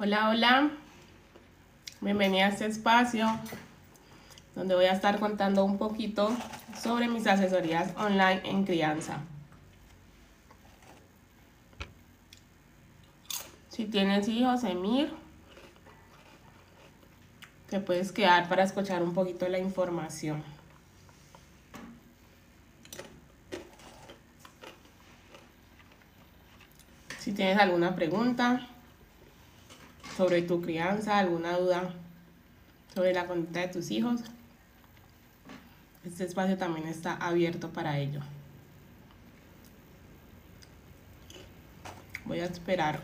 Hola, hola, bienvenida a este espacio donde voy a estar contando un poquito sobre mis asesorías online en crianza. Si tienes hijos, Emir, te puedes quedar para escuchar un poquito la información. Si tienes alguna pregunta sobre tu crianza, alguna duda sobre la conducta de tus hijos, este espacio también está abierto para ello. Voy a esperar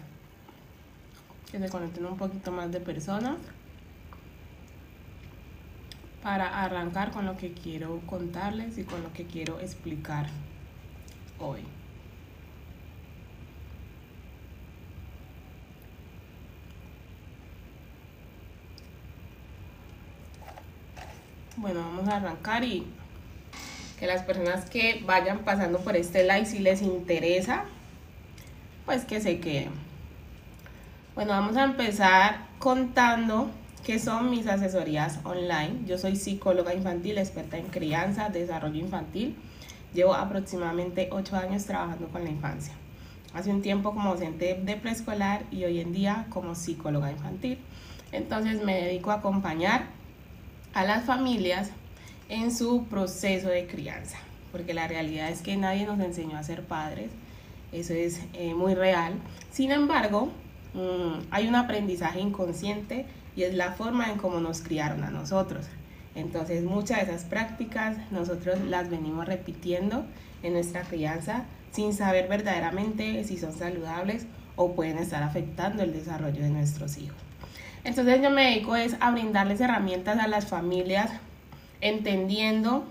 que se conecten un poquito más de personas para arrancar con lo que quiero contarles y con lo que quiero explicar hoy. Bueno, vamos a arrancar y que las personas que vayan pasando por este live, si les interesa, pues que se queden. Bueno, vamos a empezar contando qué son mis asesorías online. Yo soy psicóloga infantil, experta en crianza, desarrollo infantil. Llevo aproximadamente 8 años trabajando con la infancia. Hace un tiempo como docente de preescolar y hoy en día como psicóloga infantil. Entonces me dedico a acompañar a las familias en su proceso de crianza, porque la realidad es que nadie nos enseñó a ser padres, eso es muy real. Sin embargo, hay un aprendizaje inconsciente y es la forma en cómo nos criaron a nosotros. Entonces muchas de esas prácticas nosotros las venimos repitiendo en nuestra crianza sin saber verdaderamente si son saludables o pueden estar afectando el desarrollo de nuestros hijos. Entonces yo me dedico a brindarles herramientas a las familias entendiendo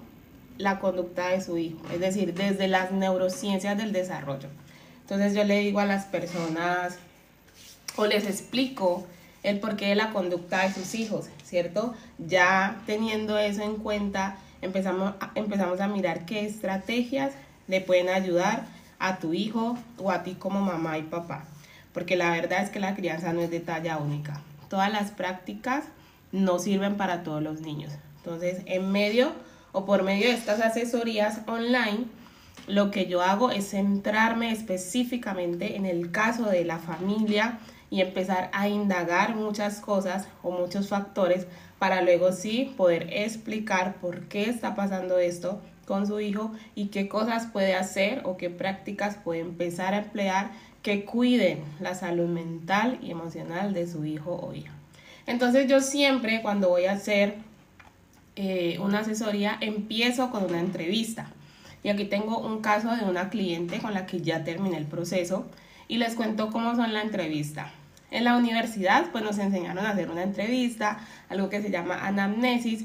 la conducta de su hijo, es decir, desde las neurociencias del desarrollo. Entonces yo le digo a las personas o les explico el porqué de la conducta de sus hijos, ¿cierto? Ya teniendo eso en cuenta, empezamos a mirar qué estrategias le pueden ayudar a tu hijo o a ti como mamá y papá, porque la verdad es que la crianza no es de talla única. Todas las prácticas no sirven para todos los niños. Entonces, en medio o por medio de estas asesorías online, lo que yo hago es centrarme específicamente en el caso de la familia y empezar a indagar muchas cosas o muchos factores para luego sí poder explicar por qué está pasando esto con su hijo y qué cosas puede hacer o qué prácticas puede empezar a emplear que cuiden la salud mental y emocional de su hijo o hija. Entonces yo siempre cuando voy a hacer una asesoría empiezo con una entrevista. Y aquí tengo un caso de una cliente con la que ya terminé el proceso y les cuento cómo son la entrevista. En la universidad pues nos enseñaron a hacer una entrevista, algo que se llama anamnesis,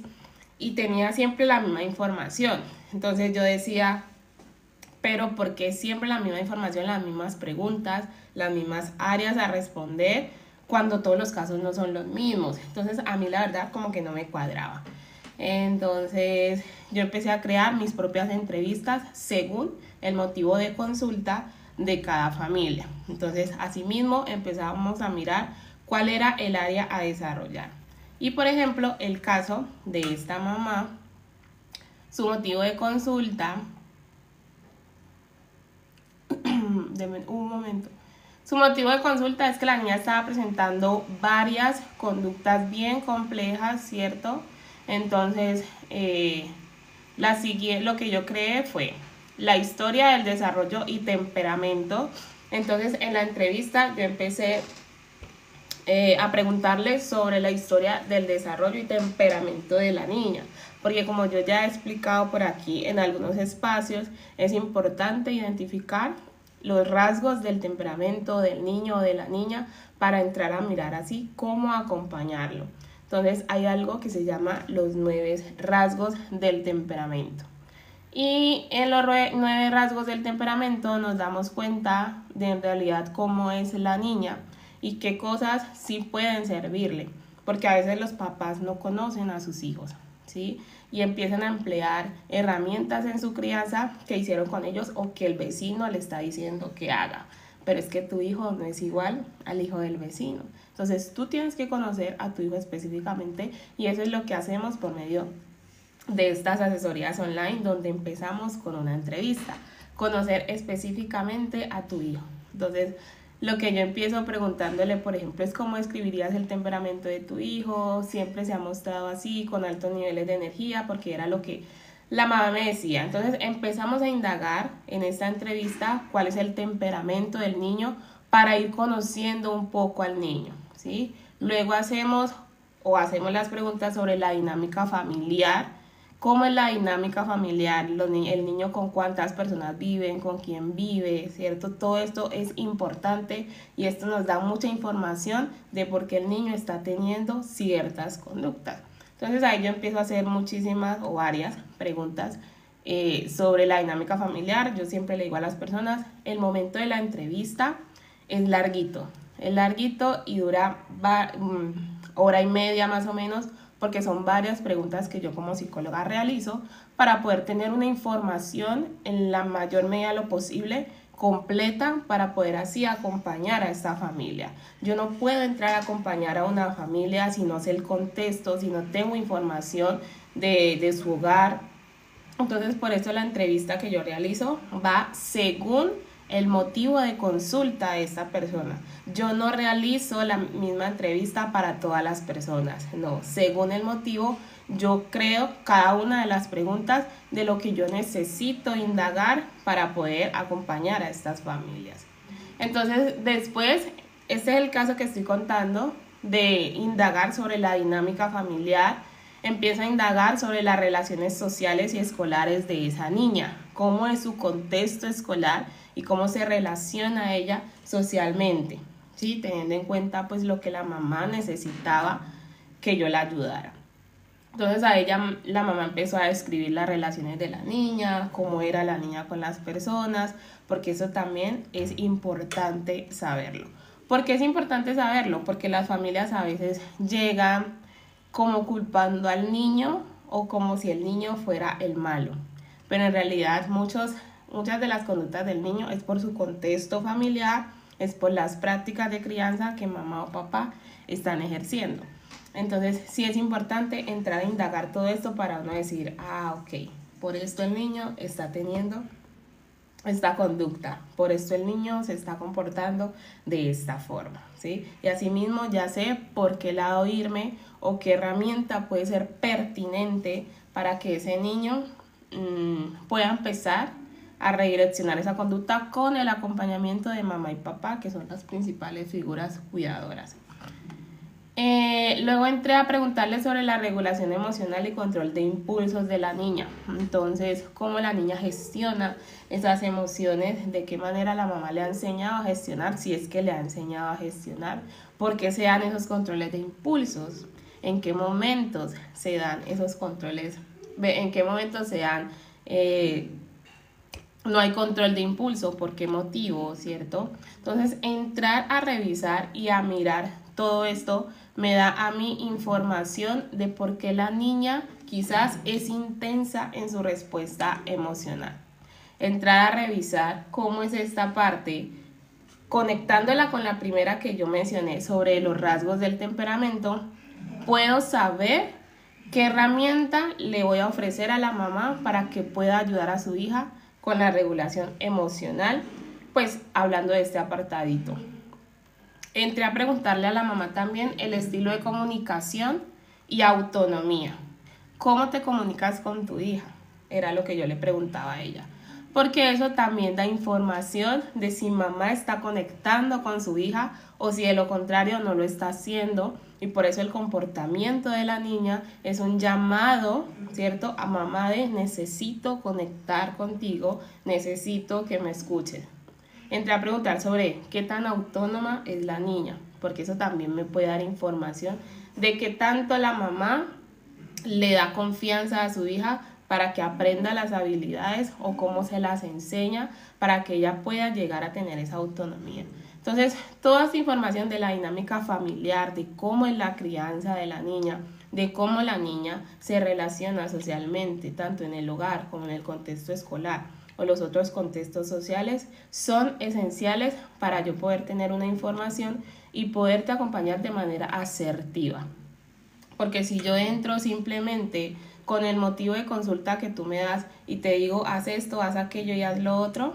y tenía siempre la misma información. Entonces yo decía, pero ¿por qué siempre la misma información, las mismas preguntas, las mismas áreas a responder cuando todos los casos no son los mismos? Entonces a mí la verdad como que no me cuadraba. Entonces yo empecé a crear mis propias entrevistas según el motivo de consulta de cada familia. Entonces asimismo empezamos a mirar cuál era el área a desarrollar. Y por ejemplo el caso de esta mamá, su motivo de consulta, un momento. Su motivo de consulta es que la niña estaba presentando varias conductas bien complejas, ¿cierto? Entonces, lo que yo creé fue la historia del desarrollo y temperamento. Entonces, en la entrevista yo empecé a preguntarle sobre la historia del desarrollo y temperamento de la niña, porque como yo ya he explicado por aquí en algunos espacios, es importante identificar los rasgos del temperamento del niño o de la niña para entrar a mirar así cómo acompañarlo. Entonces hay algo que se llama los 9 rasgos del temperamento. Y en los 9 rasgos del temperamento nos damos cuenta de en realidad cómo es la niña y qué cosas sí pueden servirle, porque a veces los papás no conocen a sus hijos, ¿sí? Y empiezan a emplear herramientas en su crianza que hicieron con ellos o que el vecino le está diciendo que haga. pero es que tu hijo no es igual al hijo del vecino. Entonces tú tienes que conocer a tu hijo específicamente y eso es lo que hacemos por medio de estas asesorías online, donde empezamos con una entrevista, conocer específicamente a tu hijo. Entonces, lo que yo empiezo preguntándole, por ejemplo, es cómo escribirías el temperamento de tu hijo. Siempre se ha mostrado así, con altos niveles de energía, porque era lo que la mamá me decía. Entonces empezamos a indagar en esta entrevista cuál es el temperamento del niño para ir conociendo un poco al niño, ¿sí? Luego hacemos las preguntas sobre la dinámica familiar. ¿Cómo es la dinámica familiar? El niño con cuántas personas viven, con quién vive, ¿cierto? Todo esto es importante y esto nos da mucha información de por qué el niño está teniendo ciertas conductas. Entonces ahí yo empiezo a hacer muchísimas o varias preguntas sobre la dinámica familiar. Yo siempre le digo a las personas, el momento de la entrevista es larguito y dura hora y media más o menos, porque son varias preguntas que yo como psicóloga realizo para poder tener una información en la mayor medida de lo posible completa para poder así acompañar a esta familia. Yo no puedo entrar a acompañar a una familia si no sé el contexto, si no tengo información de su hogar. Entonces por eso la entrevista que yo realizo va según el motivo de consulta de esta persona. Yo no realizo la misma entrevista para todas las personas, no, según el motivo yo creo cada una de las preguntas de lo que yo necesito indagar para poder acompañar a estas familias. Entonces después, este es el caso que estoy contando de indagar sobre la dinámica familiar. Empiezo a indagar sobre las relaciones sociales y escolares de esa niña, cómo es su contexto escolar y cómo se relaciona ella socialmente, ¿sí? Teniendo en cuenta pues lo que la mamá necesitaba que yo la ayudara. Entonces a ella la mamá empezó a describir las relaciones de la niña, cómo era la niña con las personas, porque eso también es importante saberlo. ¿Por qué es importante saberlo? Porque las familias a veces llegan como culpando al niño o como si el niño fuera el malo, pero en realidad muchas de las conductas del niño es por su contexto familiar, es por las prácticas de crianza que mamá o papá están ejerciendo. Entonces sí es importante entrar a indagar todo esto para uno decir, ok, por esto el niño está teniendo esta conducta, por esto el niño se está comportando de esta forma, ¿sí? Y asimismo ya sé por qué lado irme o qué herramienta puede ser pertinente para que ese niño pueda empezar a redireccionar esa conducta con el acompañamiento de mamá y papá, que son las principales figuras cuidadoras. Luego entré a preguntarle sobre la regulación emocional y control de impulsos de la niña. Entonces, cómo la niña gestiona esas emociones, de qué manera la mamá le ha enseñado a gestionar, si es que le ha enseñado a gestionar, por qué se dan esos controles de impulsos, en qué momentos se dan esos controles, en qué momentos se dan, no hay control de impulso, por qué motivo, ¿cierto? Entonces, entrar a revisar y a mirar todo esto me da a mí información de por qué la niña quizás es intensa en su respuesta emocional. Entrar a revisar cómo es esta parte, conectándola con la primera que yo mencioné sobre los rasgos del temperamento, puedo saber qué herramienta le voy a ofrecer a la mamá para que pueda ayudar a su hija con la regulación emocional, pues hablando de este apartadito. Entré a preguntarle a la mamá también el estilo de comunicación y autonomía. ¿Cómo te comunicas con tu hija? Era lo que yo le preguntaba a ella. Porque eso también da información de si mamá está conectando con su hija o si de lo contrario no lo está haciendo. Y por eso el comportamiento de la niña es un llamado, ¿cierto? A mamá de necesito conectar contigo, necesito que me escuches. Entré a preguntar sobre qué tan autónoma es la niña, porque eso también me puede dar información de qué tanto la mamá le da confianza a su hija para que aprenda las habilidades o cómo se las enseña para que ella pueda llegar a tener esa autonomía. Entonces, toda esta información de la dinámica familiar, de cómo es la crianza de la niña, de cómo la niña se relaciona socialmente, tanto en el hogar como en el contexto escolar, o los otros contextos sociales son esenciales para yo poder tener una información y poderte acompañar de manera asertiva. Porque si yo entro simplemente con el motivo de consulta que tú me das y te digo, haz esto, haz aquello y haz lo otro,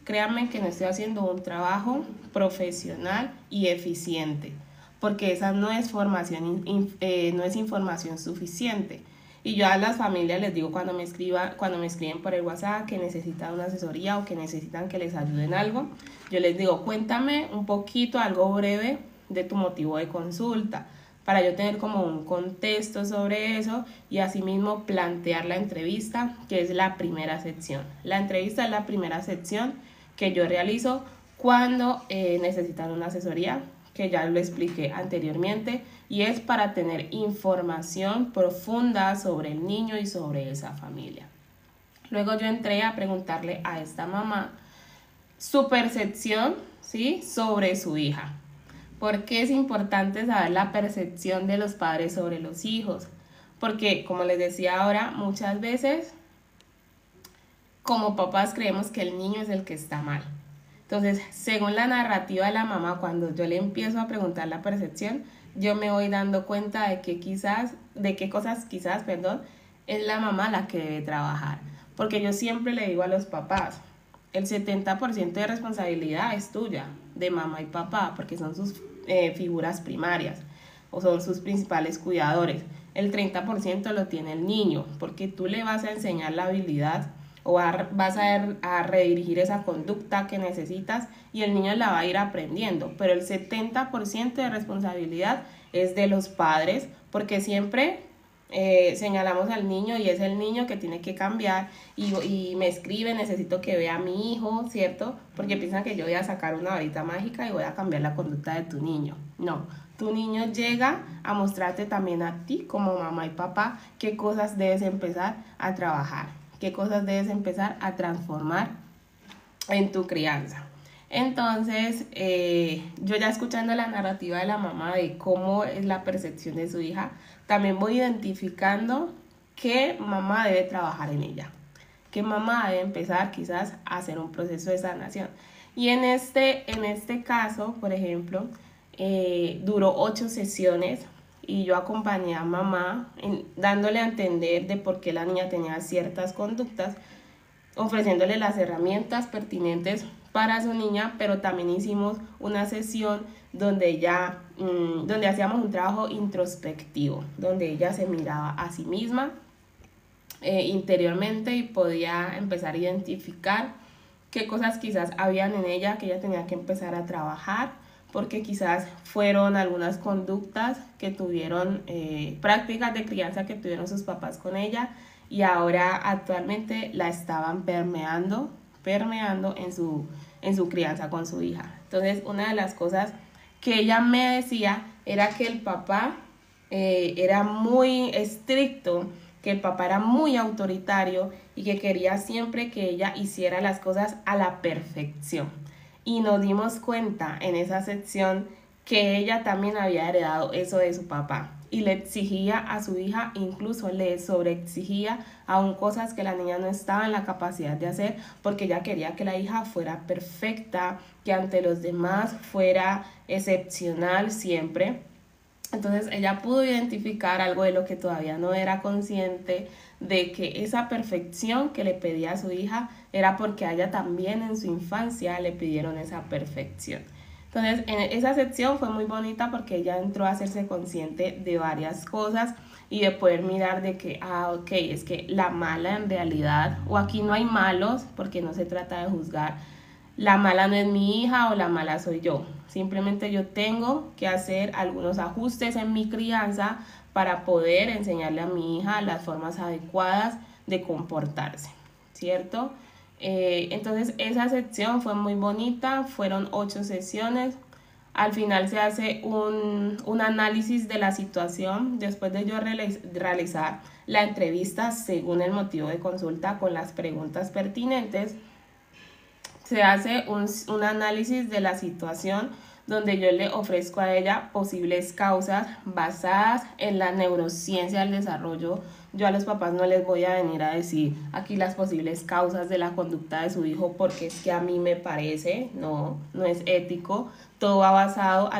créanme que no estoy haciendo un trabajo profesional y eficiente, porque esa no es formación, no es información suficiente. Y yo a las familias les digo cuando me escriben por el WhatsApp que necesitan una asesoría o que necesitan que les ayuden algo, yo les digo, cuéntame un poquito, algo breve de tu motivo de consulta, para yo tener como un contexto sobre eso y asimismo plantear la entrevista, que es la primera sección. La entrevista es la primera sección que yo realizo cuando necesitan una asesoría, que ya lo expliqué anteriormente, y es para tener información profunda sobre el niño y sobre esa familia. Luego yo entré a preguntarle a esta mamá su percepción, ¿sí?, sobre su hija. ¿Por qué es importante saber la percepción de los padres sobre los hijos? Porque, como les decía ahora, muchas veces como papás creemos que el niño es el que está mal. Entonces, según la narrativa de la mamá, cuando yo le empiezo a preguntar la percepción, yo me voy dando cuenta de que qué cosas quizás, es la mamá la que debe trabajar. Porque yo siempre le digo a los papás, el 70% de responsabilidad es tuya, de mamá y papá, porque son sus figuras primarias o son sus principales cuidadores. El 30% lo tiene el niño, porque tú le vas a enseñar la habilidad o vas a redirigir esa conducta que necesitas y el niño la va a ir aprendiendo. Pero el 70% de responsabilidad es de los padres, porque siempre señalamos al niño y es el niño que tiene que cambiar y me escribe, necesito que vea a mi hijo, ¿cierto? Porque piensan que yo voy a sacar una varita mágica y voy a cambiar la conducta de tu niño. No, tu niño llega a mostrarte también a ti como mamá y papá qué cosas debes empezar a trabajar, qué cosas debes empezar a transformar en tu crianza. Entonces, yo ya escuchando la narrativa de la mamá de cómo es la percepción de su hija, también voy identificando qué mamá debe trabajar en ella, qué mamá debe empezar quizás a hacer un proceso de sanación. Y en este caso, por ejemplo, duró 8 sesiones y yo acompañé a mamá dándole a entender de por qué la niña tenía ciertas conductas, ofreciéndole las herramientas pertinentes para su niña, pero también hicimos una sesión donde donde hacíamos un trabajo introspectivo, donde ella se miraba a sí misma interiormente y podía empezar a identificar qué cosas quizás habían en ella que ella tenía que empezar a trabajar, porque quizás fueron algunas conductas que tuvieron, prácticas de crianza que tuvieron sus papás con ella y ahora actualmente la estaban permeando en su crianza con su hija. Entonces, una de las cosas que ella me decía era que el papá era muy estricto, que el papá era muy autoritario y que quería siempre que ella hiciera las cosas a la perfección. Y nos dimos cuenta en esa sección que ella también había heredado eso de su papá y le exigía a su hija, incluso le sobreexigía aún cosas que la niña no estaba en la capacidad de hacer, porque ella quería que la hija fuera perfecta, que ante los demás fuera excepcional siempre. Entonces ella pudo identificar algo de lo que todavía no era consciente, de que esa perfección que le pedía a su hija era porque a ella también en su infancia le pidieron esa perfección. Entonces, en esa sección fue muy bonita porque ella entró a hacerse consciente de varias cosas y de poder mirar de que, ok, es que la mala en realidad, o aquí no hay malos porque no se trata de juzgar, la mala no es mi hija o la mala soy yo. Simplemente yo tengo que hacer algunos ajustes en mi crianza para poder enseñarle a mi hija las formas adecuadas de comportarse, ¿cierto? Entonces esa sección fue muy bonita, fueron 8 sesiones. Al final se hace un análisis de la situación después de yo realizar la entrevista según el motivo de consulta con las preguntas pertinentes. Se hace un análisis de la situación donde yo le ofrezco a ella posibles causas basadas en la neurociencia del desarrollo yo a los papás no les voy a venir a decir aquí las posibles causas de la conducta de su hijo porque es que a mí me parece, no, no es ético. Todo va basado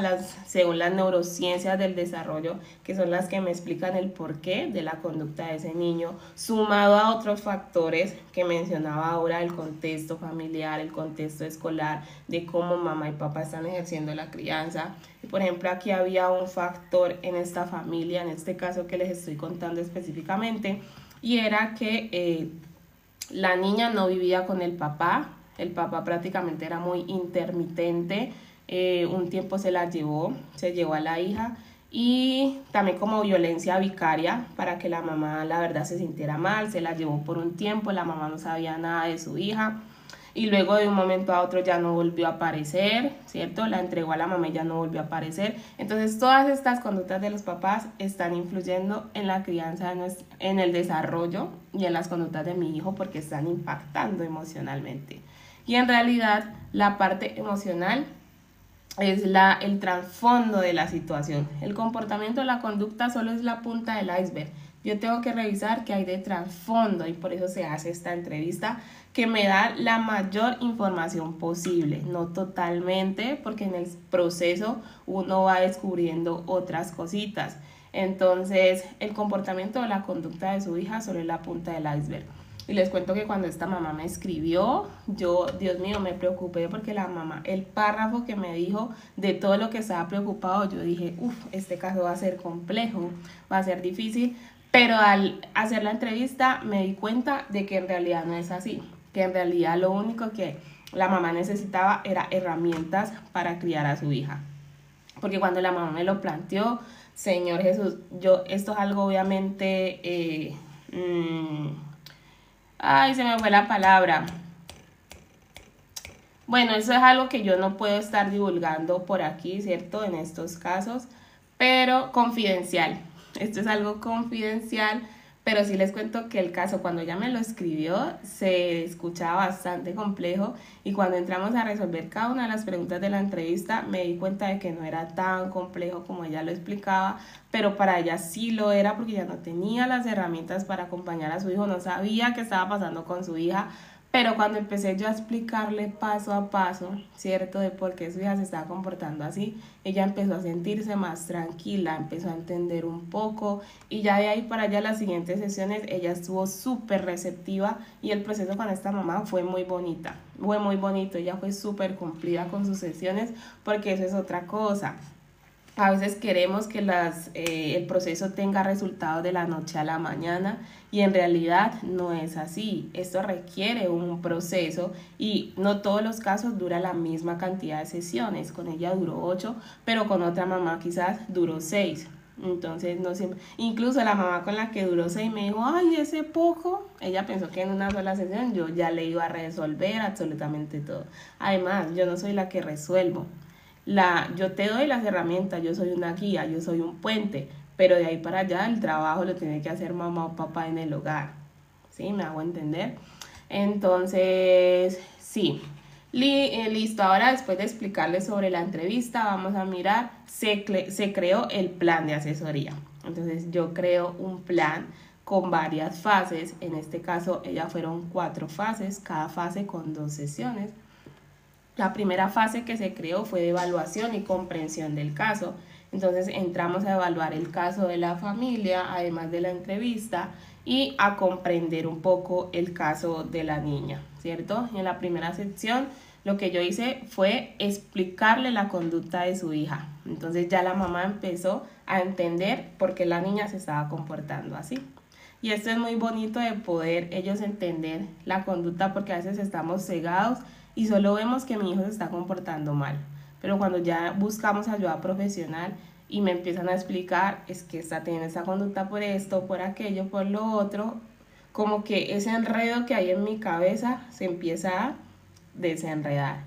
según las neurociencias del desarrollo, que son las que me explican el porqué de la conducta de ese niño, sumado a otros factores que mencionaba ahora, el contexto familiar, el contexto escolar, de cómo mamá y papá están ejerciendo la crianza. Y por ejemplo, aquí había un factor en esta familia, en este caso que les estoy contando específicamente, y era que la niña no vivía con el papá prácticamente era muy intermitente. Un tiempo se llevó a la hija, y también como violencia vicaria para que la mamá la verdad se sintiera mal, se la llevó por un tiempo, la mamá no sabía nada de su hija y luego de un momento a otro ya no volvió a aparecer, ¿cierto? La entregó a la mamá y ya no volvió a aparecer. Entonces todas estas conductas de los papás están influyendo en la crianza, en el desarrollo y en las conductas de mi hijo porque están impactando emocionalmente. Y en realidad la parte emocional es el trasfondo de la situación. El comportamiento, la conducta solo es la punta del iceberg. Yo tengo que revisar qué hay de trasfondo y por eso se hace esta entrevista que me da la mayor información posible, no totalmente, porque en el proceso uno va descubriendo otras cositas. Entonces, el comportamiento o la conducta de su hija solo es la punta del iceberg. Y les cuento que cuando esta mamá me escribió, yo, Dios mío, me preocupé porque la mamá, el párrafo que me dijo de todo lo que estaba preocupado, yo dije, este caso va a ser complejo, va a ser difícil, pero al hacer la entrevista me di cuenta de que en realidad no es así, que en realidad lo único que la mamá necesitaba era herramientas para criar a su hija. Porque cuando la mamá me lo planteó, Señor Jesús, esto es algo obviamente... Ay, se me fue la palabra. Bueno, eso es algo que yo no puedo estar divulgando por aquí, ¿cierto? En estos casos, pero confidencial. Esto es algo confidencial, pero sí les cuento que el caso, cuando ella me lo escribió, se escuchaba bastante complejo y cuando entramos a resolver cada una de las preguntas de la entrevista, me di cuenta de que no era tan complejo como ella lo explicaba, pero para ella sí lo era porque ya no tenía las herramientas para acompañar a su hijo, no sabía qué estaba pasando con su hija. Pero cuando empecé yo a explicarle paso a paso, ¿cierto? De por qué su hija se estaba comportando así, ella empezó a sentirse más tranquila, empezó a entender un poco y ya de ahí para allá las siguientes sesiones ella estuvo súper receptiva y el proceso con esta mamá fue muy bonita, fue muy bonito, ella fue súper cumplida con sus sesiones porque eso es otra cosa. A veces queremos que el proceso tenga resultados de la noche a la mañana y en realidad no es así. Esto requiere un proceso y no todos los casos dura la misma cantidad de sesiones. Con ella duró 8, pero con otra mamá quizás duró 6. Entonces no siempre, incluso la mamá con la que duró 6 me dijo, ay, ese poco. Ella pensó que en una sola sesión yo ya le iba a resolver absolutamente todo. Además, yo no soy la que resuelvo. Yo te doy las herramientas, yo soy una guía, yo soy un puente, pero de ahí para allá el trabajo lo tiene que hacer mamá o papá en el hogar. ¿Sí? ¿Me hago entender? Entonces, sí. Listo, ahora después de explicarles sobre la entrevista, vamos a mirar, se creó el plan de asesoría. Entonces yo creo un plan con varias fases, en este caso ellas fueron 4 fases, cada fase con 2 sesiones. La primera fase que se creó fue de evaluación y comprensión del caso. Entonces entramos a evaluar el caso de la familia, además de la entrevista, y a comprender un poco el caso de la niña, ¿cierto? Y en la primera sección lo que yo hice fue explicarle la conducta de su hija. Entonces ya la mamá empezó a entender por qué la niña se estaba comportando así. Y esto es muy bonito de poder ellos entender la conducta porque a veces estamos cegados y solo vemos que mi hijo se está comportando mal. Pero cuando ya buscamos ayuda profesional y me empiezan a explicar, es que está teniendo esa conducta por esto, por aquello, por lo otro, como que ese enredo que hay en mi cabeza se empieza a desenredar.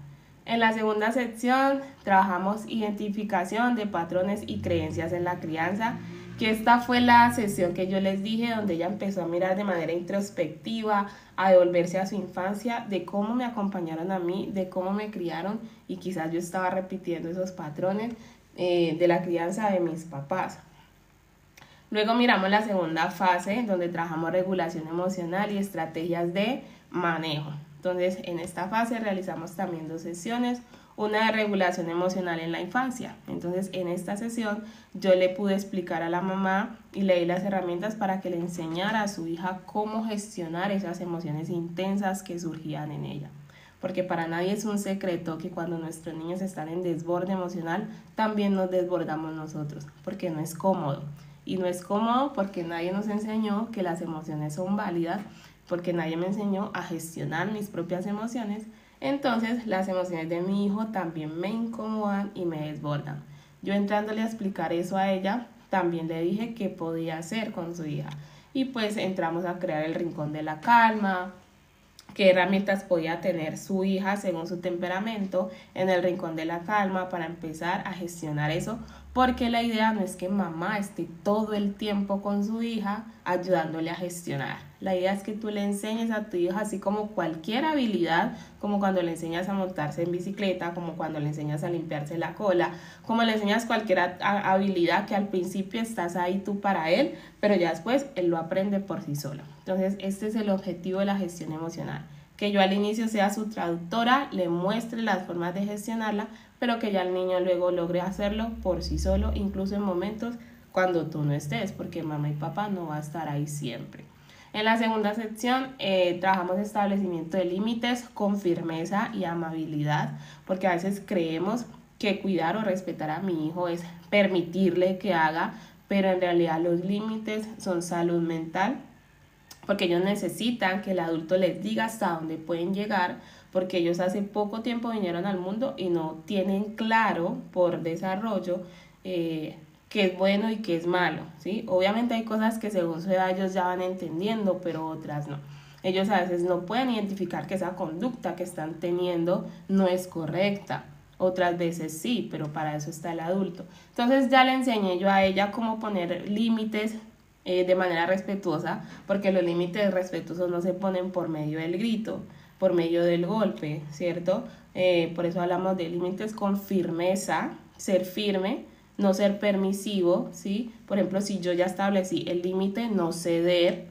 En la segunda sección trabajamos identificación de patrones y creencias en la crianza, que esta fue la sesión que yo les dije donde ella empezó a mirar de manera introspectiva, a devolverse a su infancia, de cómo me acompañaron a mí, de cómo me criaron y quizás yo estaba repitiendo esos patrones de la crianza de mis papás. Luego miramos la segunda fase, donde trabajamos regulación emocional y estrategias de manejo. Entonces, en esta fase realizamos también 2 sesiones, una de regulación emocional en la infancia. Entonces, en esta sesión yo le pude explicar a la mamá y le di las herramientas para que le enseñara a su hija cómo gestionar esas emociones intensas que surgían en ella. Porque para nadie es un secreto que cuando nuestros niños están en desborde emocional, también nos desbordamos nosotros, porque no es cómodo. Y no es cómodo porque nadie nos enseñó que las emociones son válidas, porque nadie me enseñó a gestionar mis propias emociones. Entonces las emociones de mi hijo también me incomodan y me desbordan. Yo entrándole a explicar eso a ella, también le dije qué podía hacer con su hija. Y pues entramos a crear el rincón de la calma, qué herramientas podía tener su hija según su temperamento en el rincón de la calma para empezar a gestionar eso, porque la idea no es que mamá esté todo el tiempo con su hija ayudándole a gestionar. La idea es que tú le enseñes a tu hija, así como cualquier habilidad, como cuando le enseñas a montarse en bicicleta, como cuando le enseñas a limpiarse la cola, como le enseñas cualquier habilidad que al principio estás ahí tú para él, pero ya después él lo aprende por sí solo. Entonces, este es el objetivo de la gestión emocional, que yo al inicio sea su traductora, le muestre las formas de gestionarla, pero que ya el niño luego logre hacerlo por sí solo, incluso en momentos cuando tú no estés, porque mamá y papá no va a estar ahí siempre. En la segunda sección trabajamos establecimiento de límites con firmeza y amabilidad, porque a veces creemos que cuidar o respetar a mi hijo es permitirle que haga, pero en realidad los límites son salud mental, porque ellos necesitan que el adulto les diga hasta dónde pueden llegar, porque ellos hace poco tiempo vinieron al mundo y no tienen claro por desarrollo qué es bueno y qué es malo, ¿sí? Obviamente hay cosas que según su edad ellos ya van entendiendo, pero otras no. Ellos a veces no pueden identificar que esa conducta que están teniendo no es correcta. Otras veces sí, pero para eso está el adulto. Entonces ya le enseñé yo a ella cómo poner límites de manera respetuosa, porque los límites respetuosos no se ponen por medio del grito, por medio del golpe, ¿cierto? Por eso hablamos de límites con firmeza, ser firme, no ser permisivo, ¿sí? Por ejemplo, si yo ya establecí el límite, no ceder.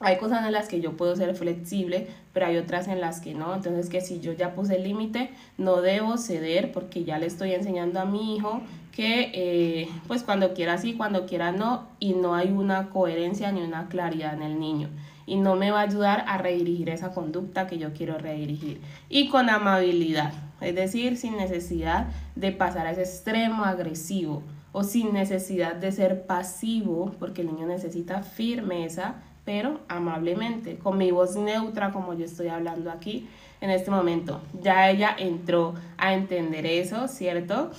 Hay cosas en las que yo puedo ser flexible, pero hay otras en las que no. Entonces, que si yo ya puse el límite, no debo ceder porque ya le estoy enseñando a mi hijo que pues cuando quiera sí, cuando quiera no, y no hay una coherencia ni una claridad en el niño. Y no me va a ayudar a redirigir esa conducta que yo quiero redirigir. Y con amabilidad, es decir, sin necesidad de pasar a ese extremo agresivo o sin necesidad de ser pasivo, porque el niño necesita firmeza, pero amablemente, con mi voz neutra como yo estoy hablando aquí en este momento. Ya ella entró a entender eso, ¿cierto?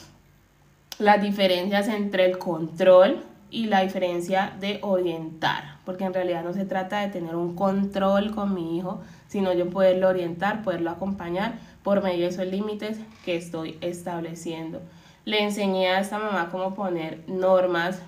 Las diferencias entre el control y la diferencia de orientar, porque en realidad no se trata de tener un control con mi hijo, sino yo poderlo orientar, poderlo acompañar por medio de esos límites que estoy estableciendo. Le enseñé a esta mamá cómo poner normas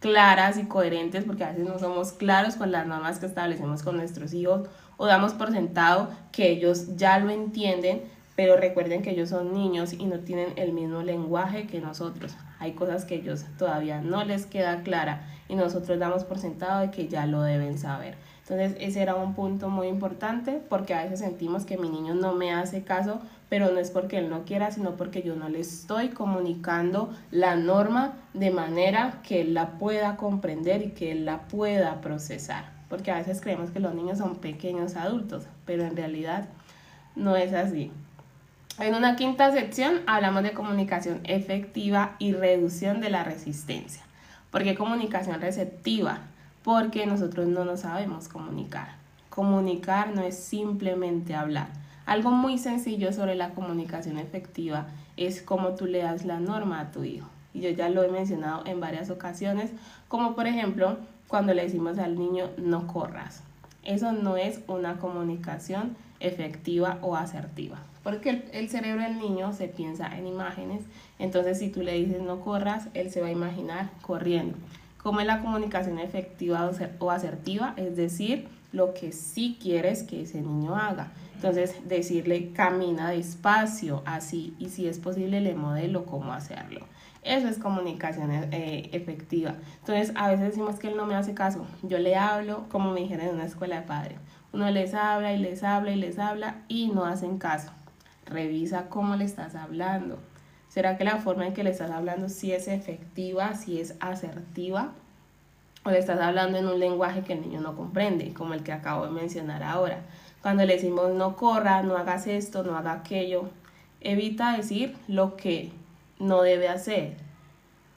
claras y coherentes, porque a veces no somos claros con las normas que establecemos con nuestros hijos o damos por sentado que ellos ya lo entienden, pero recuerden que ellos son niños y no tienen el mismo lenguaje que nosotros. Hay cosas que ellos todavía no les queda clara y nosotros damos por sentado de que ya lo deben saber. Entonces ese era un punto muy importante, porque a veces sentimos que mi niño no me hace caso, pero no es porque él no quiera, sino porque yo no le estoy comunicando la norma de manera que él la pueda comprender y que él la pueda procesar. Porque a veces creemos que los niños son pequeños adultos, pero en realidad no es así. En una quinta sección hablamos de comunicación efectiva y reducción de la resistencia. ¿Por qué comunicación receptiva? Porque nosotros no nos sabemos comunicar. Comunicar no es simplemente hablar. Algo muy sencillo sobre la comunicación efectiva es cómo tú le das la norma a tu hijo. Y yo ya lo he mencionado en varias ocasiones, como por ejemplo cuando le decimos al niño no corras. Eso no es una comunicación efectiva o asertiva, porque el cerebro del niño se piensa en imágenes. Entonces si tú le dices no corras, él se va a imaginar corriendo. ¿Cómo es la comunicación efectiva o asertiva? Es decir, lo que sí quieres que ese niño haga. Entonces decirle camina despacio, así, y si es posible le modelo cómo hacerlo. Eso es comunicación efectiva. Entonces a veces decimos que él no me hace caso. Yo le hablo como me dijeron en una escuela de padres. Uno les habla y les habla y les habla y no hacen caso. Revisa cómo le estás hablando. ¿Será que la forma en que le estás hablando sí es efectiva, sí es asertiva? ¿O le estás hablando en un lenguaje que el niño no comprende, como el que acabo de mencionar ahora? Cuando le decimos no corra, no hagas esto, no haga aquello, evita decir lo que no debe hacer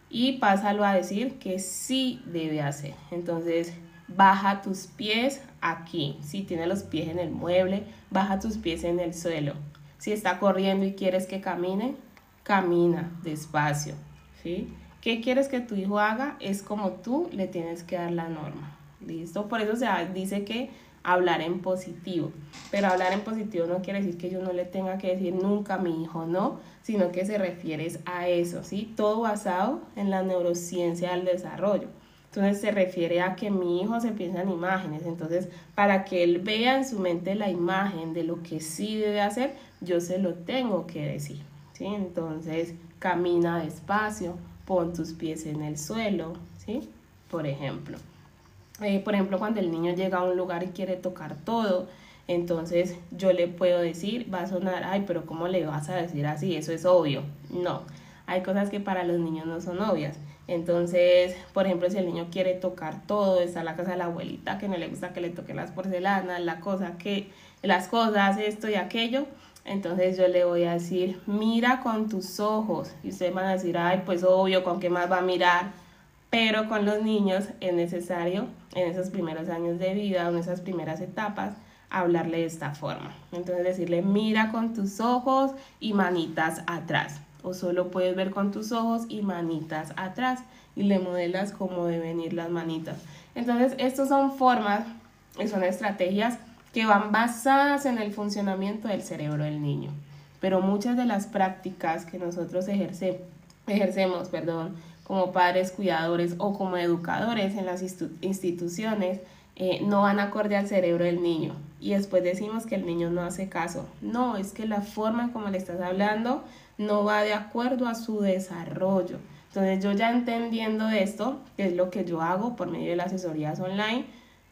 y pásalo a decir que sí debe hacer. Entonces, baja tus pies aquí. Si tiene los pies en el mueble, baja tus pies en el suelo. Si está corriendo y quieres que camine, camina despacio, ¿sí? ¿Qué quieres que tu hijo haga? Es como tú le tienes que dar la norma. ¿Listo? Por eso se dice que hablar en positivo. Pero hablar en positivo no quiere decir que yo no le tenga que decir nunca a mi hijo no, sino que se refiere a eso, ¿sí? Todo basado en la neurociencia del desarrollo. Entonces se refiere a que mi hijo se piensa en imágenes. Entonces, para que él vea en su mente la imagen de lo que sí debe hacer, yo se lo tengo que decir, ¿sí? Entonces, camina despacio, pon tus pies en el suelo, ¿sí? Por ejemplo, cuando el niño llega a un lugar y quiere tocar todo, entonces yo le puedo decir, va a sonar, ay, pero ¿cómo le vas a decir así? Eso es obvio. No, hay cosas que para los niños no son obvias. Entonces, por ejemplo, si el niño quiere tocar todo, está en la casa de la abuelita que no le gusta que le toquen las porcelanas, las cosas, esto y aquello, entonces yo le voy a decir, mira con tus ojos. Y ustedes van a decir, ay, pues obvio, ¿con qué más va a mirar? Pero con los niños es necesario, en esos primeros años de vida, en esas primeras etapas, hablarle de esta forma. Entonces decirle, mira con tus ojos y manitas atrás. O solo puedes ver con tus ojos y manitas atrás. Y le modelas cómo deben ir las manitas. Entonces, estas son formas y son estrategias que van basadas en el funcionamiento del cerebro del niño. Pero muchas de las prácticas que nosotros ejercemos, como padres cuidadores o como educadores en las instituciones, no van acorde al cerebro del niño. Y después decimos que el niño no hace caso. No, es que la forma en como le estás hablando no va de acuerdo a su desarrollo. Entonces yo ya entendiendo esto, que es lo que yo hago por medio de las asesorías online,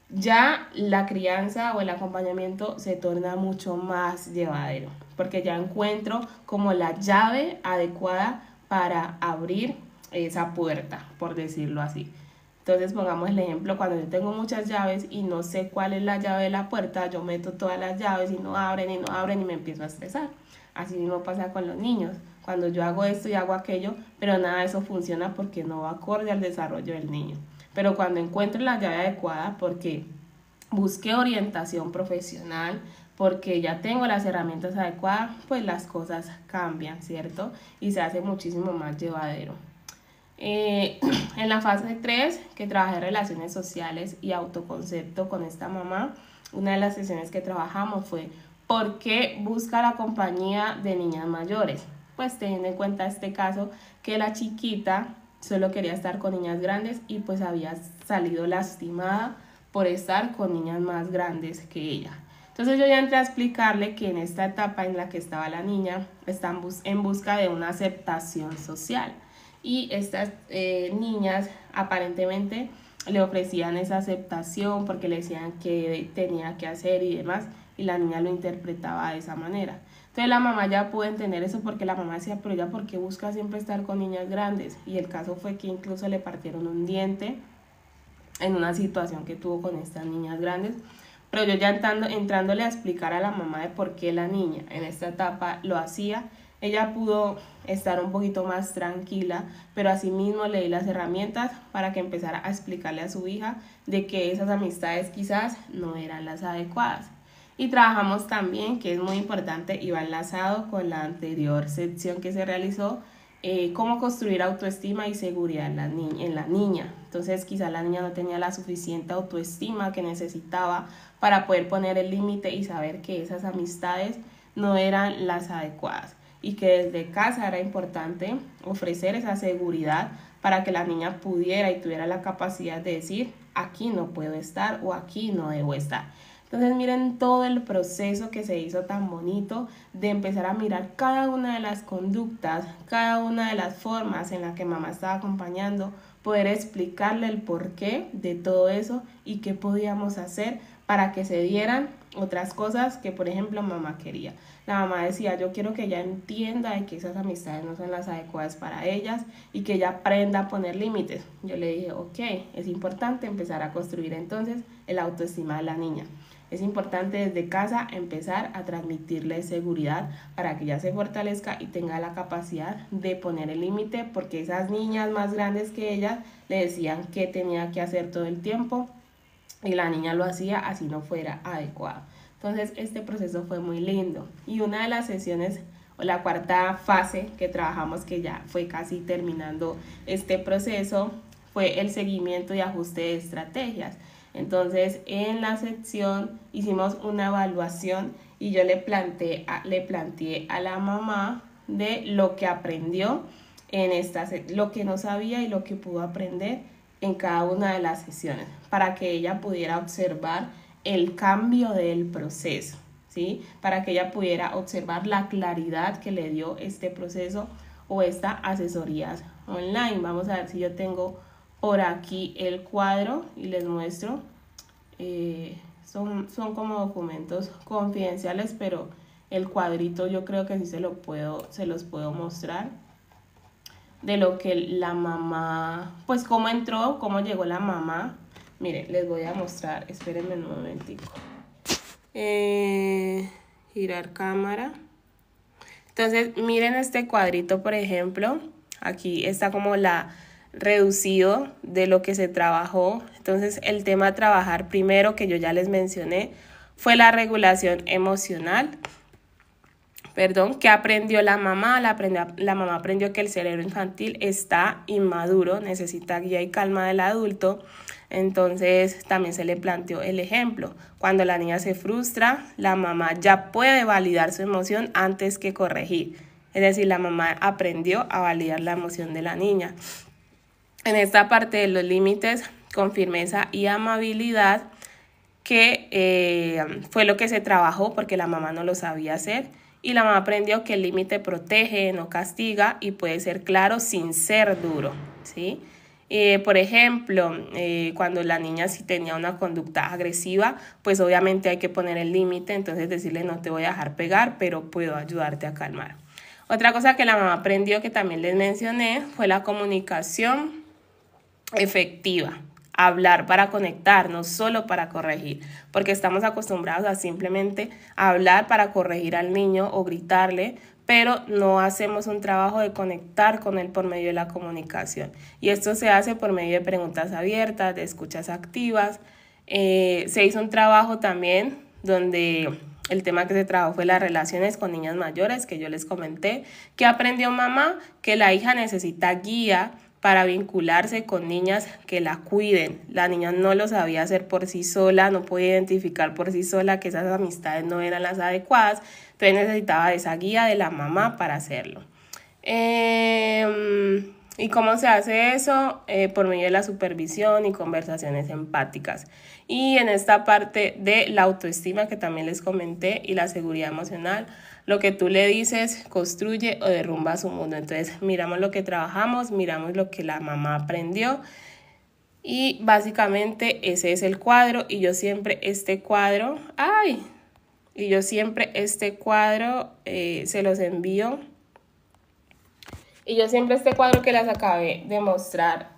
ya la crianza o el acompañamiento se torna mucho más llevadero, porque ya encuentro como la llave adecuada para abrir esa puerta, por decirlo así. Entonces pongamos el ejemplo, cuando yo tengo muchas llaves y no sé cuál es la llave de la puerta, yo meto todas las llaves y no abren y me empiezo a estresar. Así mismo pasa con los niños. Cuando yo hago esto y hago aquello, pero nada de eso funciona porque no va acorde al desarrollo del niño. Pero cuando encuentro la llave adecuada, porque busqué orientación profesional, porque ya tengo las herramientas adecuadas, pues las cosas cambian, ¿cierto? Y se hace muchísimo más llevadero. En la fase 3, que trabajé relaciones sociales y autoconcepto con esta mamá, una de las sesiones que trabajamos fue ¿por qué busca la compañía de niñas mayores? Pues teniendo en cuenta este caso que la chiquita solo quería estar con niñas grandes y pues había salido lastimada por estar con niñas más grandes que ella. Entonces yo ya entré a explicarle que en esta etapa en la que estaba la niña está en busca de una aceptación social. Y estas niñas aparentemente le ofrecían esa aceptación porque le decían que tenía que hacer y demás, y la niña lo interpretaba de esa manera. Entonces la mamá ya pudo entender eso porque la mamá decía, pero ella ¿por qué busca siempre estar con niñas grandes? Y el caso fue que incluso le partieron un diente en una situación que tuvo con estas niñas grandes. Pero yo ya entrándole a explicar a la mamá de por qué la niña en esta etapa lo hacía, ella pudo estar un poquito más tranquila, pero asimismo le di las herramientas para que empezara a explicarle a su hija de que esas amistades quizás no eran las adecuadas. Y trabajamos también, que es muy importante y va enlazado con la anterior sección que se realizó, cómo construir autoestima y seguridad en la niña. Entonces quizás la niña no tenía la suficiente autoestima que necesitaba para poder poner el límite y saber que esas amistades no eran las adecuadas, y que desde casa era importante ofrecer esa seguridad para que la niña pudiera y tuviera la capacidad de decir aquí no puedo estar o aquí no debo estar. Entonces miren todo el proceso que se hizo tan bonito de empezar a mirar cada una de las conductas, cada una de las formas en la que mamá estaba acompañando, poder explicarle el porqué de todo eso y qué podíamos hacer para que se dieran otras cosas que, por ejemplo, mamá quería. La mamá decía, yo quiero que ella entienda de que esas amistades no son las adecuadas para ellas y que ella aprenda a poner límites. Yo le dije, ok, es importante empezar a construir entonces el autoestima de la niña. Es importante desde casa empezar a transmitirle seguridad para que ella se fortalezca y tenga la capacidad de poner el límite, porque esas niñas más grandes que ella le decían qué tenía que hacer todo el tiempo y la niña lo hacía así no fuera adecuado. Entonces este proceso fue muy lindo y una de las sesiones o la cuarta fase que trabajamos, que ya fue casi terminando este proceso, fue el seguimiento y ajuste de estrategias. Entonces en la sección hicimos una evaluación y yo le planteé a la mamá de lo que aprendió en lo que no sabía y lo que pudo aprender en cada una de las sesiones, para que ella pudiera observar el cambio del proceso, ¿sí? Para que ella pudiera observar la claridad que le dio este proceso o esta asesoría online. Vamos a ver si yo tengo por aquí el cuadro y les muestro. Son como documentos confidenciales, pero el cuadrito yo creo que sí se los puedo mostrar, de lo que la mamá, pues cómo entró, cómo llegó la mamá. Miren, les voy a mostrar, espérenme un momentico. Girar cámara. Entonces, miren este cuadrito, por ejemplo. Aquí está como reducido de lo que se trabajó. Entonces, el tema a trabajar primero, que yo ya les mencioné, fue la regulación emocional. ¿Qué aprendió la mamá? La mamá aprendió que el cerebro infantil está inmaduro, necesita guía y calma del adulto. Entonces también se le planteó el ejemplo. Cuando la niña se frustra, la mamá ya puede validar su emoción antes que corregir. Es decir, la mamá aprendió a validar la emoción de la niña. En esta parte de los límites, con firmeza y amabilidad, que fue lo que se trabajó porque la mamá no lo sabía hacer. Y la mamá aprendió que el límite protege, no castiga y puede ser claro sin ser duro, ¿sí? Por ejemplo, cuando la niña sí tenía una conducta agresiva, pues obviamente hay que poner el límite, entonces decirle no te voy a dejar pegar, pero puedo ayudarte a calmar. Otra cosa que la mamá aprendió, que también les mencioné, fue la comunicación efectiva. Hablar para conectar, no solo para corregir, porque estamos acostumbrados a simplemente hablar para corregir al niño o gritarle, pero no hacemos un trabajo de conectar con él por medio de la comunicación. Y esto se hace por medio de preguntas abiertas, de escuchas activas. Se hizo un trabajo también donde el tema que se trabajó fue las relaciones con niñas mayores, que yo les comenté, que aprendió mamá que la hija necesita guía para vincularse con niñas que la cuiden. La niña no lo sabía hacer por sí sola, no podía identificar por sí sola que esas amistades no eran las adecuadas, entonces necesitaba de esa guía de la mamá para hacerlo. ¿Y cómo se hace eso? Por medio de la supervisión y conversaciones empáticas. Y en esta parte de la autoestima que también les comenté y la seguridad emocional, lo que tú le dices construye o derrumba su mundo. Entonces miramos lo que trabajamos, miramos lo que la mamá aprendió y básicamente ese es el cuadro. Y yo siempre este cuadro, se los envío. Y yo siempre este cuadro que les acabé de mostrar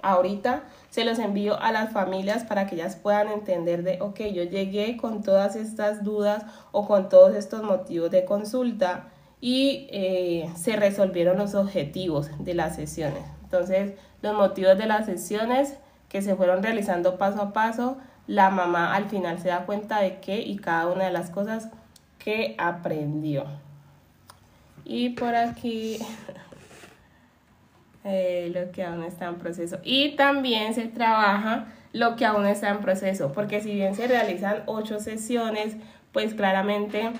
ahorita, se los envío a las familias para que ellas puedan entender de, ok, yo llegué con todas estas dudas o con todos estos motivos de consulta y se resolvieron los objetivos de las sesiones. Entonces, los motivos de las sesiones que se fueron realizando paso a paso, la mamá al final se da cuenta de qué y cada una de las cosas que aprendió. Y por aquí lo que aún está en proceso. Y también se trabaja lo que aún está en proceso, porque si bien se realizan 8 sesiones, pues claramente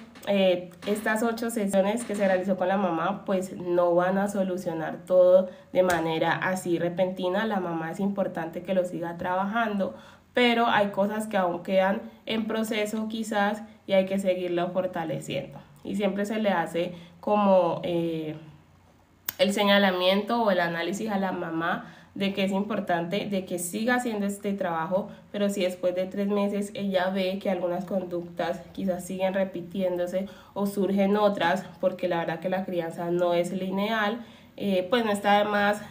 estas 8 sesiones que se realizó con la mamá, pues no van a solucionar todo de manera así repentina. La mamá es importante que lo siga trabajando, pero hay cosas que aún quedan en proceso quizás y hay que seguirlo fortaleciendo. Y siempre se le hace como el señalamiento o el análisis a la mamá de que es importante de que siga haciendo este trabajo, pero si después de 3 meses ella ve que algunas conductas quizás siguen repitiéndose o surgen otras, porque la verdad que la crianza no es lineal, pues no está de más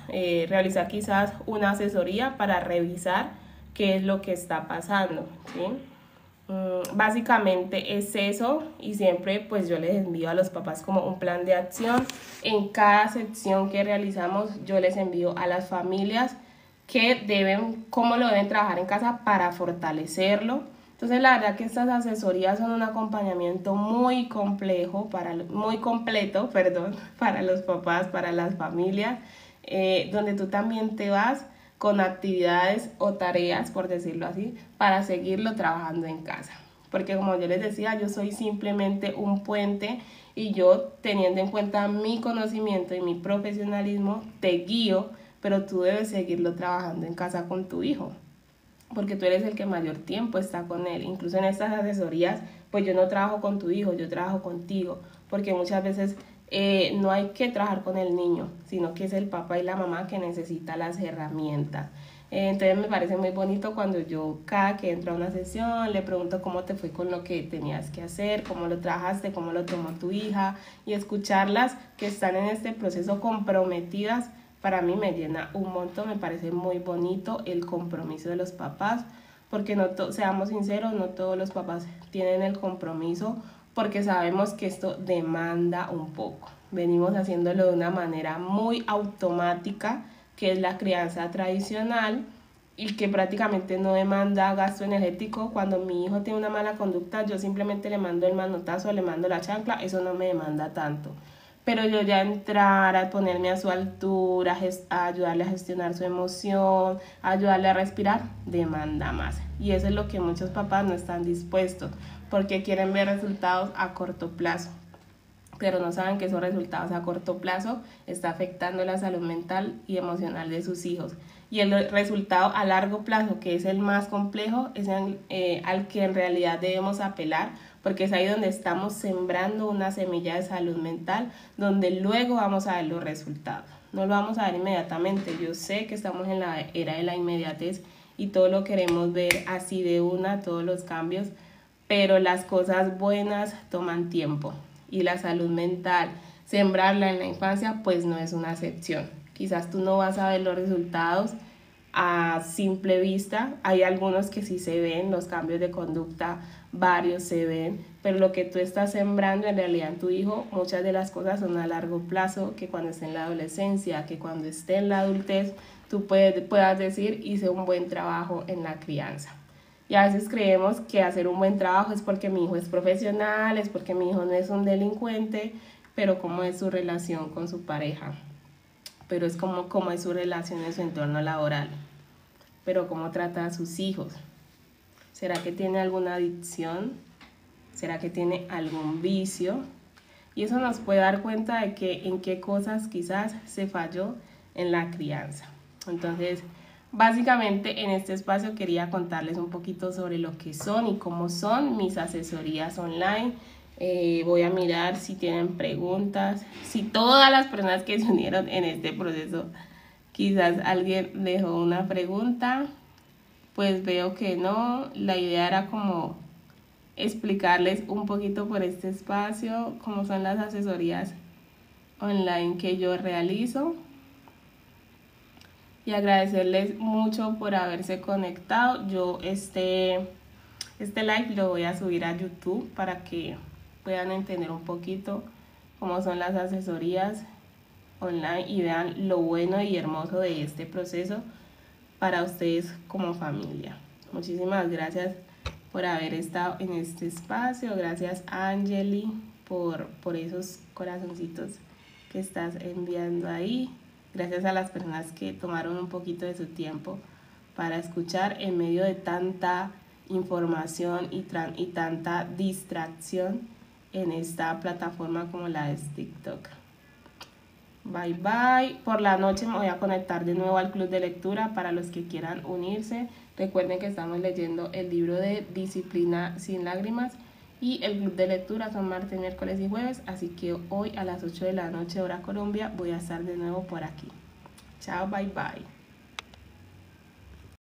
realizar quizás una asesoría para revisar qué es lo que está pasando, ¿sí? Básicamente es eso, y siempre pues yo les envío a los papás como un plan de acción. En cada sección que realizamos yo les envío a las familias cómo lo deben trabajar en casa para fortalecerlo. Entonces la verdad que estas asesorías son un acompañamiento muy complejo, muy completo, perdón, para los papás, para las familias, donde tú también te vas con actividades o tareas, por decirlo así, para seguirlo trabajando en casa. Porque como yo les decía, yo soy simplemente un puente y yo, teniendo en cuenta mi conocimiento y mi profesionalismo, te guío, pero tú debes seguirlo trabajando en casa con tu hijo, porque tú eres el que mayor tiempo está con él. Incluso en estas asesorías, pues yo no trabajo con tu hijo, yo trabajo contigo, porque muchas veces no hay que trabajar con el niño, sino que es el papá y la mamá que necesita las herramientas. Entonces me parece muy bonito cuando yo cada que entro a una sesión le pregunto cómo te fue con lo que tenías que hacer, cómo lo trabajaste, cómo lo tomó tu hija, y escucharlas que están en este proceso comprometidas, para mí me llena un montón. Me parece muy bonito el compromiso de los papás, porque seamos sinceros, no todos los papás tienen el compromiso, porque sabemos que esto demanda un poco. Venimos haciéndolo de una manera muy automática, que es la crianza tradicional, y que prácticamente no demanda gasto energético. Cuando mi hijo tiene una mala conducta, yo simplemente le mando el manotazo, le mando la chancla, eso no me demanda tanto. Pero yo ya entrar, a ponerme a su altura, a ayudarle a gestionar su emoción, a ayudarle a respirar, demanda más. Y eso es lo que muchos papás no están dispuestos, porque quieren ver resultados a corto plazo, pero no saben que esos resultados a corto plazo está afectando la salud mental y emocional de sus hijos. Y el resultado a largo plazo, que es el más complejo, es al que en realidad debemos apelar, porque es ahí donde estamos sembrando una semilla de salud mental, donde luego vamos a ver los resultados. No lo vamos a ver inmediatamente. Yo sé que estamos en la era de la inmediatez y todo lo queremos ver así de una, todos los cambios, pero las cosas buenas toman tiempo, y la salud mental, sembrarla en la infancia, pues no es una excepción. Quizás tú no vas a ver los resultados a simple vista, hay algunos que sí se ven, los cambios de conducta, varios se ven, pero lo que tú estás sembrando en realidad en tu hijo, muchas de las cosas son a largo plazo, que cuando esté en la adolescencia, que cuando esté en la adultez, tú puedas decir, hice un buen trabajo en la crianza. Y a veces creemos que hacer un buen trabajo es porque mi hijo es profesional, es porque mi hijo no es un delincuente, pero cómo es su relación con su pareja, pero es cómo es su relación en su entorno laboral, pero cómo trata a sus hijos. ¿Será que tiene alguna adicción? ¿Será que tiene algún vicio? Y eso nos puede dar cuenta de que en qué cosas quizás se falló en la crianza. Entonces, básicamente en este espacio quería contarles un poquito sobre lo que son y cómo son mis asesorías online. Voy a mirar si tienen preguntas, si todas las personas que se unieron en este proceso, quizás alguien dejó una pregunta. Pues veo que no. La idea era como explicarles un poquito por este espacio cómo son las asesorías online que yo realizo, y agradecerles mucho por haberse conectado. Yo este live lo voy a subir a YouTube para que puedan entender un poquito cómo son las asesorías online y vean lo bueno y hermoso de este proceso para ustedes como familia. Muchísimas gracias por haber estado en este espacio. Gracias, Angeli, por esos corazoncitos que estás enviando ahí. Gracias a las personas que tomaron un poquito de su tiempo para escuchar en medio de tanta información y tanta distracción en esta plataforma como la es TikTok. Bye bye. Por la noche me voy a conectar de nuevo al club de lectura para los que quieran unirse. Recuerden que estamos leyendo el libro de Disciplina sin lágrimas y el club de lectura son martes, miércoles y jueves. Así que hoy a las 8 de la noche hora Colombia voy a estar de nuevo por aquí. Chao, bye bye.